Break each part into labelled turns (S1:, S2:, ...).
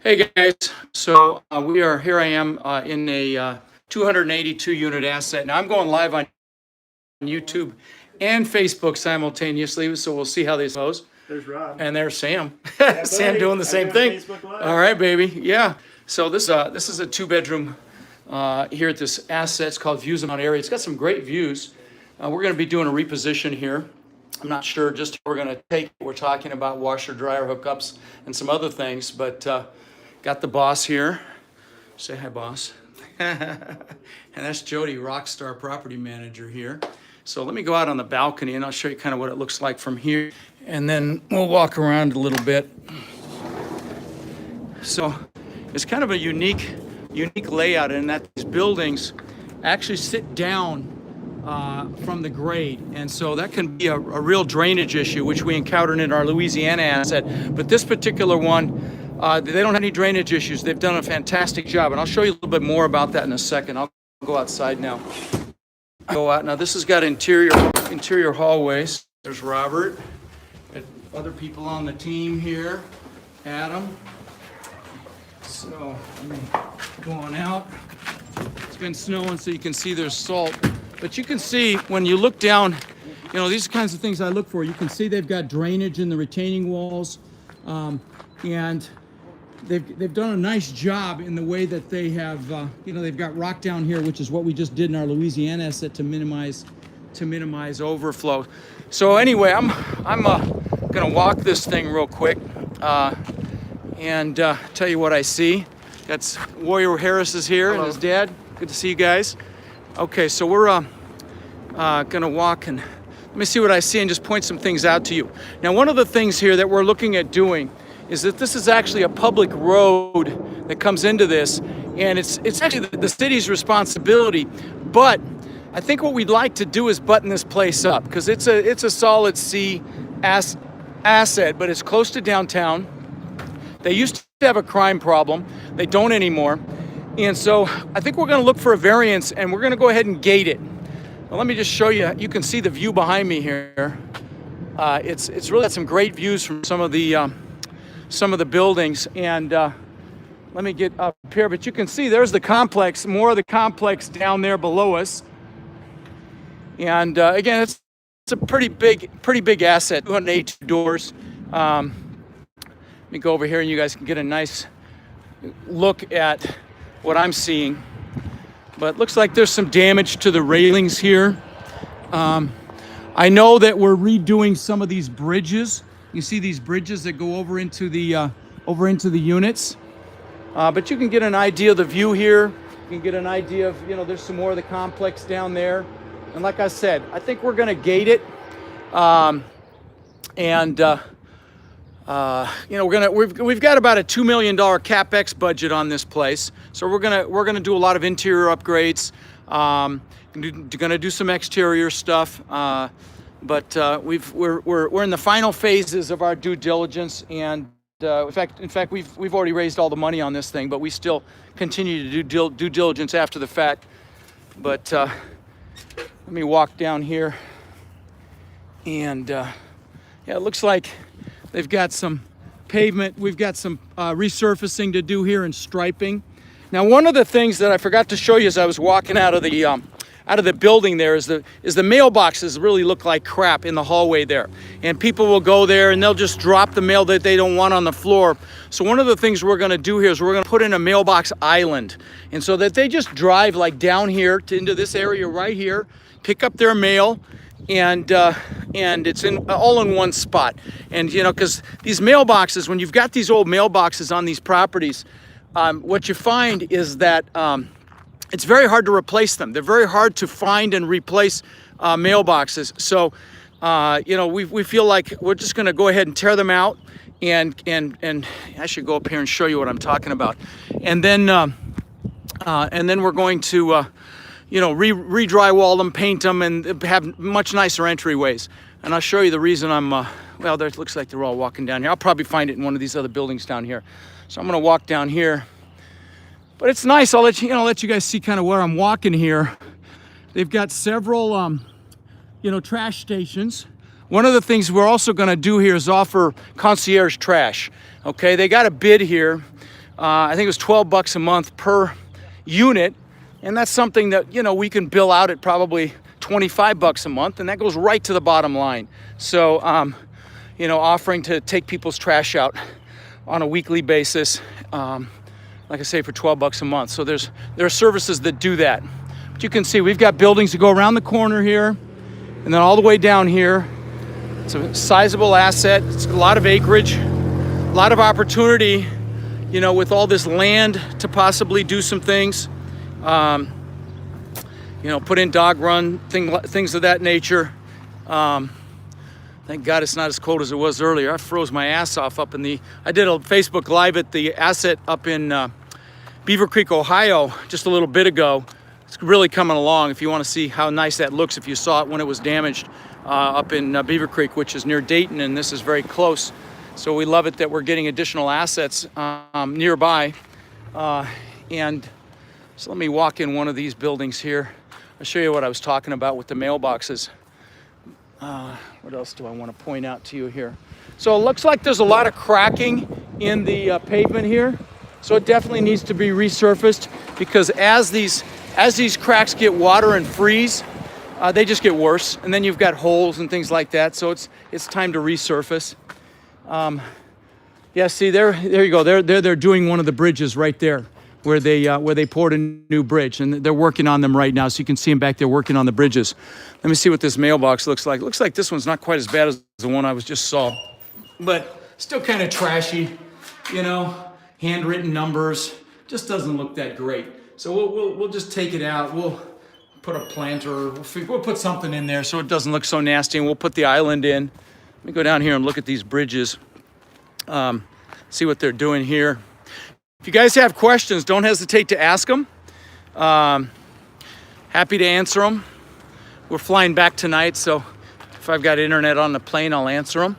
S1: Hey guys, so we are here. I am in a 282 unit asset. Now I'm going live on YouTube and Facebook simultaneously, so we'll see how this goes.
S2: There's Rob.
S1: And there's Sam.
S2: Yeah,
S1: Sam
S2: buddy.
S1: doing the same thing.
S2: Facebook Live.
S1: All right, baby. Yeah. So this is a two-bedroom here at this asset. It's called Views Mount area. It's got some great views. We're going to be doing a reposition here. I'm not sure just how we're going to take it. We're talking about washer dryer hookups and some other things, but got the boss here. Say hi, boss. And that's Jody, Rockstar Property Manager here. So let me go out on the balcony and I'll show you kind of what it looks like from here. And then we'll walk around a little bit. So it's kind of a unique layout in that these buildings actually sit down from the grade, and so that can be a real drainage issue, which we encountered in our Louisiana asset. But this particular one, they don't have any drainage issues. They've done a fantastic job, and I'll show you a little bit more about that in a second. I'll go outside now. Go out now. This has got interior hallways. There's Robert, other people on the team here, Adam. So let me go on out. It's been snowing, so you can see there's salt. But you can see when you look down, you know, these kinds of things I look for. You can see they've got drainage in the retaining walls, and they've done a nice job in the way that they have, you know, they've got rock down here, which is what we just did in our Louisiana asset to minimize overflow. So anyway, I'm gonna walk this thing real quick and tell you what I see. That's Warrior Harris is here. Hello. And his dad. Good to see you guys. Okay, so we're gonna walk and let me see what I see and just point some things out to you. Now, one of the things here that we're looking at doing is that this is actually a public road that comes into this, and it's actually the city's responsibility. But I think what we'd like to do is button this place up because it's a solid C asset, but it's close to downtown. They used to have a crime problem. They don't anymore. And so I think we're going to look for a variance, and we're going to go ahead and gate it. Well, let me just show you. You can see the view behind me here. It's really got some great views from some of the buildings. And let me get up here. But you can see there's the complex, more of the complex down there below us. And again, it's a pretty big asset. 282 doors. Let me go over here, and you guys can get a nice look at what I'm seeing. But it looks like there's some damage to the railings here. I know that we're redoing some of these bridges. You see these bridges that go over into the units. But you can get an idea of the view here. You can get an idea of, you know, there's some more of the complex down there. And like I said, I think we're going to gate it. You know, we've got about a $2 million capex budget on this place, so we're gonna do a lot of interior upgrades. Gonna do some exterior stuff, but we're in the final phases of our due diligence, and in fact we've already raised all the money on this thing, but we still continue to do due diligence after the fact. But let me walk down here, and yeah, it looks like they've got some pavement. We've got some resurfacing to do here and striping. Now, one of the things that I forgot to show you as I was walking out of the building there is the mailboxes really look like crap in the hallway there. And people will go there and they'll just drop the mail that they don't want on the floor. So one of the things we're going to do here is we're going to put in a mailbox island. And so that they just drive like down here into this area right here, pick up their mail, and it's all in one spot. And you know, because these mailboxes, when you've got these old mailboxes on these properties, what you find is that it's very hard to replace them. They're very hard to find and replace mailboxes. So you know, we feel like we're just going to go ahead and tear them out, and I should go up here and show you what I'm talking about. And then we're going to you know, re-drywall them, paint them, and have much nicer entryways. And I'll show you the reason I'm, well, there it looks like they're all walking down here. I'll probably find it in one of these other buildings down here. So I'm gonna walk down here. But it's nice, I'll let you guys see kind of where I'm walking here. They've got several, you know, trash stations. One of the things we're also gonna do here is offer concierge trash. Okay, they got a bid here I think it was 12 bucks a month per unit. And that's something that, you know, we can bill out at probably 25 bucks a month, and that goes right to the bottom line. So, you know, offering to take people's trash out on a weekly basis, like I say, for 12 bucks a month. So there are services that do that. But you can see we've got buildings that go around the corner here, and then all the way down here. It's a sizable asset. It's a lot of acreage, a lot of opportunity, you know, with all this land to possibly do some things. You know, put in dog run, things of that nature. Thank God it's not as cold as it was earlier. I froze my ass off up in I did a Facebook Live at the asset up in Beaver Creek, Ohio, just a little bit ago. It's really coming along. If you want to see how nice that looks, if you saw it when it was damaged up in Beaver Creek, which is near Dayton, and this is very close. So we love it that we're getting additional assets nearby. And so let me walk in one of these buildings here. I'll show you what I was talking about with the mailboxes. What else do I want to point out to you here? So it looks like there's a lot of cracking in the pavement here. So it definitely needs to be resurfaced, because as these cracks get water and freeze, they just get worse. And then you've got holes and things like that. So it's time to resurface. Yeah, see there you go. They're doing one of the bridges right there, where they poured a new bridge, and they're working on them right now. So you can see them back there working on the bridges. Let me see what this mailbox looks like. Looks like this one's not quite as bad as the one I just saw, but still kind of trashy, you know, handwritten numbers. Just doesn't look that great. So we'll just take it out. We'll put a planter, we'll put something in there so it doesn't look so nasty, and we'll put the island in. Let me go down here and look at these bridges, see what they're doing here. If you guys have questions, don't hesitate to ask them. Happy to answer them. We're flying back tonight, so if I've got internet on the plane, I'll answer them.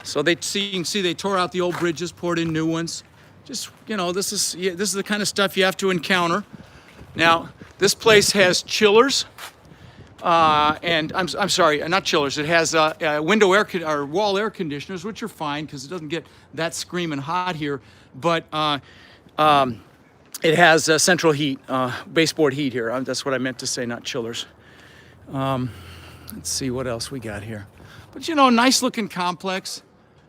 S1: So you can see they tore out the old bridges, poured in new ones. Just, you know, this is the kind of stuff you have to encounter. Now, this place has chillers, and I'm sorry, not chillers. It has window air or wall air conditioners, which are fine because it doesn't get that screaming hot here. But it has central heat, baseboard heat here. That's what I meant to say, not chillers. Let's see what else we got here. But, you know, nice looking complex,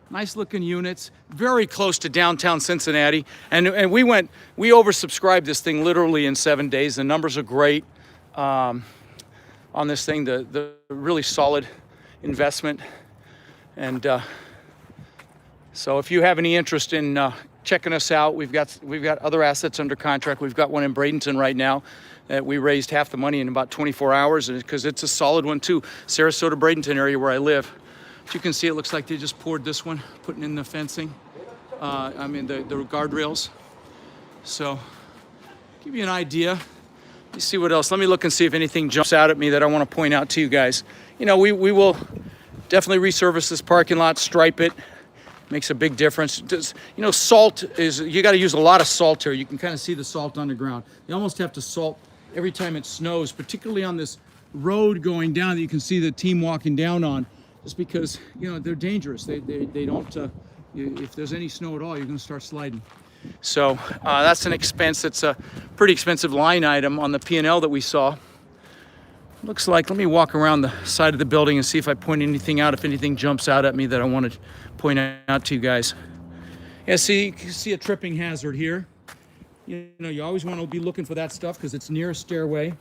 S1: nice looking units, very close to downtown Cincinnati. And we oversubscribed this thing literally in 7 days. The numbers are great on this thing, the really solid investment. And so if you have any interest in checking us out, we've got other assets under contract. We've got one in Bradenton right now that we raised half the money in about 24 hours, because it's a solid one too. Sarasota, Bradenton area where I live. As you can see, it looks like they just poured this one, putting in the fencing. The guardrails. So, give you an idea. Let me see what else. Let me look and see if anything jumps out at me that I want to point out to you guys. You know, we will definitely resurface this parking lot, stripe it. Makes a big difference. You know, salt you got to use a lot of salt here. You can kind of see the salt underground. You almost have to salt every time it snows, particularly on this road going down that you can see the team walking down on, just because, you know, they're dangerous. They don't, if there's any snow at all, you're going to start sliding. So that's an expense. It's a pretty expensive line item on the P&L that we saw. Looks like, let me walk around the side of the building and see if I point anything out, if anything jumps out at me that I want to point out to you guys. Yeah, see, you can see a tripping hazard here. You know, you always want to be looking for that stuff because it's near a stairway.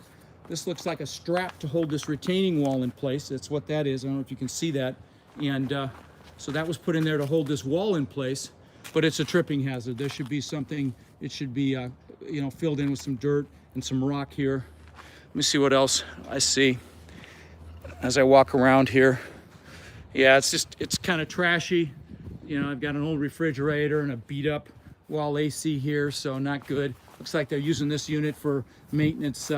S1: This looks like a strap to hold this retaining wall in place. That's what that is. I don't know if you can see that. And so that was put in there to hold this wall in place, but it's a tripping hazard. There should be something, it should be, you know, filled in with some dirt and some rock here. Let me see what else I see as I walk around here. Yeah, it's kind of trashy. You know, I've got an old refrigerator and a beat up wall AC here, so not good. Looks like they're using this unit for maintenance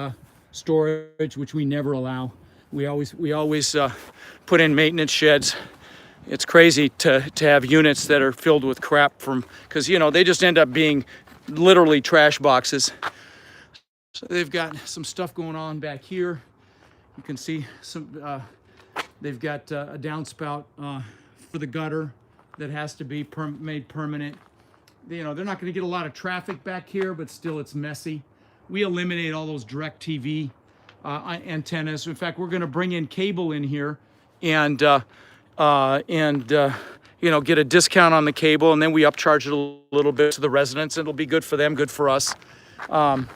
S1: storage, which we never allow. We always put in maintenance sheds. It's crazy to have units that are filled with crap because, you know, they just end up being literally trash boxes. So they've got some stuff going on back here. You can see they've got a downspout for the gutter that has to be made permanent. they're not going to get a lot of traffic back here, but still it's messy. We eliminate all those direct TV antennas. In fact, we're going to bring in cable in here and get a discount on the cable, and then we upcharge it a little bit to the residents. It'll be good for them, good for us. I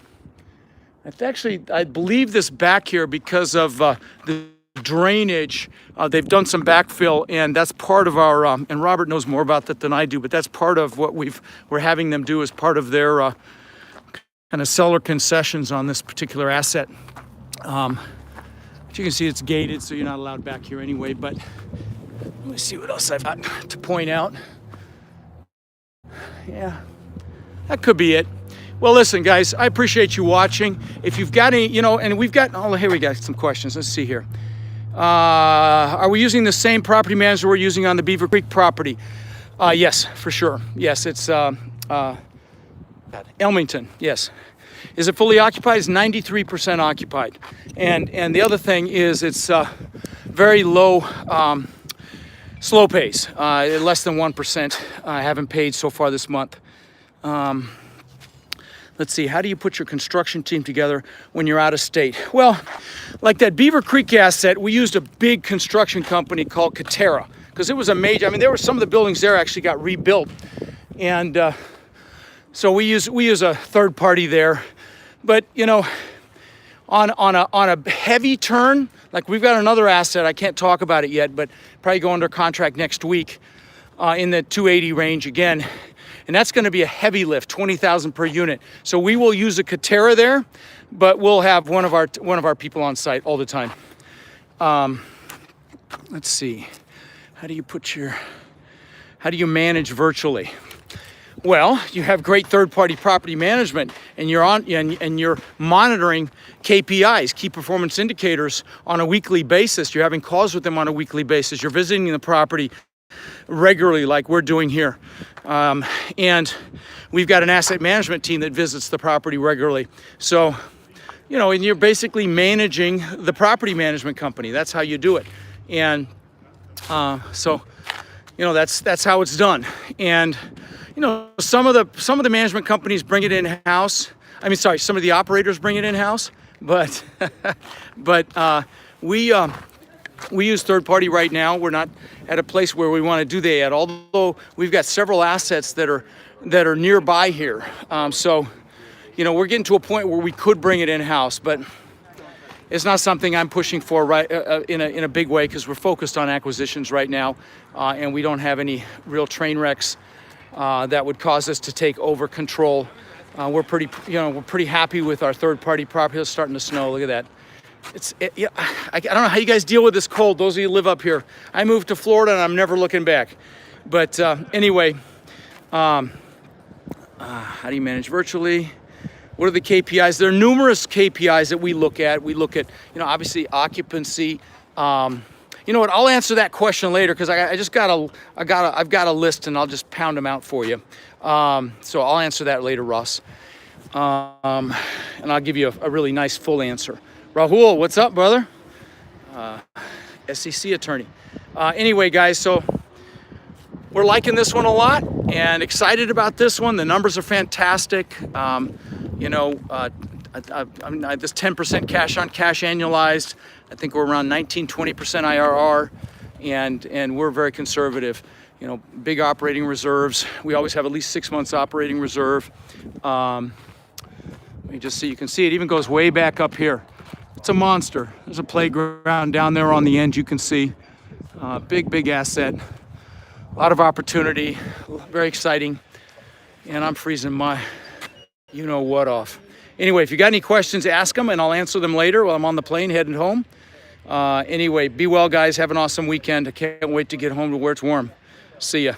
S1: believe this back here, because of the drainage, they've done some backfill, and that's part of our, and Robert knows more about that than I do, but that's part of what we're having them do as part of their kind of seller concessions on this particular asset. But you can see it's gated, so you're not allowed back here anyway, but let me see what else I've got to point out. Yeah, that could be it. Well, listen, guys, I appreciate you watching. If you've got any, and we've got, here we got some questions. Let's see here. Are we using the same property manager we're using on the Beaver Creek property? Yes, for sure. Yes, it's Elmington, yes. Is it fully occupied? It's 93% occupied. And the other thing is it's very low slow pays, less than 1%. I haven't paid so far this month. Let's see, how do you put your construction team together when you're out of state? Well, like that Beaver Creek asset, we used a big construction company called Katera, because it was a major, there were some of the buildings there actually got rebuilt. And so we use a third party there. But, on a heavy turn, like we've got another asset, I can't talk about it yet, but probably go under contract next week in the 280 range again. And that's going to be a heavy lift, 20,000 per unit. So we will use a Katera there, but we'll have one of our people on site all the time. Let's see, how do you manage virtually? Well, you have great third-party property management, and you're monitoring KPIs, key performance indicators, on a weekly basis. You're having calls with them on a weekly basis. You're visiting the property regularly, like we're doing here. And we've got an asset management team that visits the property regularly. So, and you're basically managing the property management company. That's how you do it. And so, that's how it's done. And some of the management companies bring it in-house. Some of the operators bring it in-house, but we use third party right now. We're not at a place where we want to do that yet, although we've got several assets that are nearby here. So, we're getting to a point where we could bring it in-house, but it's not something I'm pushing for right in a big way, because we're focused on acquisitions right now, and we don't have any real train wrecks that would cause us to take over control. We're pretty happy with our third-party property. It's starting to snow. Look at that. I don't know how you guys deal with this cold. Those of you who live up here. I moved to Florida and I'm never looking back. But anyway, how do you manage virtually? What are the KPIs? There are numerous KPIs that we look at. We look at, obviously occupancy. You know what? I'll answer that question later, because I've got a list, and I'll just pound them out for you. So I'll answer that later, Ross. And I'll give you a really nice full answer. Rahul, what's up, brother? SEC attorney. Anyway, guys, so we're liking this one a lot and excited about this one. The numbers are fantastic. This 10% cash on cash annualized. I think we're around 19-20% IRR, and we're very conservative. Big operating reserves. We always have at least 6 months operating reserve. Let me just see. You can see it even goes way back up here. It's a monster. There's a playground down there on the end. You can see big asset. A lot of opportunity. Very exciting. And I'm freezing my what off. Anyway, if you got any questions, ask them, and I'll answer them later while I'm on the plane heading home. Anyway, be well, guys. Have an awesome weekend. I can't wait to get home to where it's warm. See ya.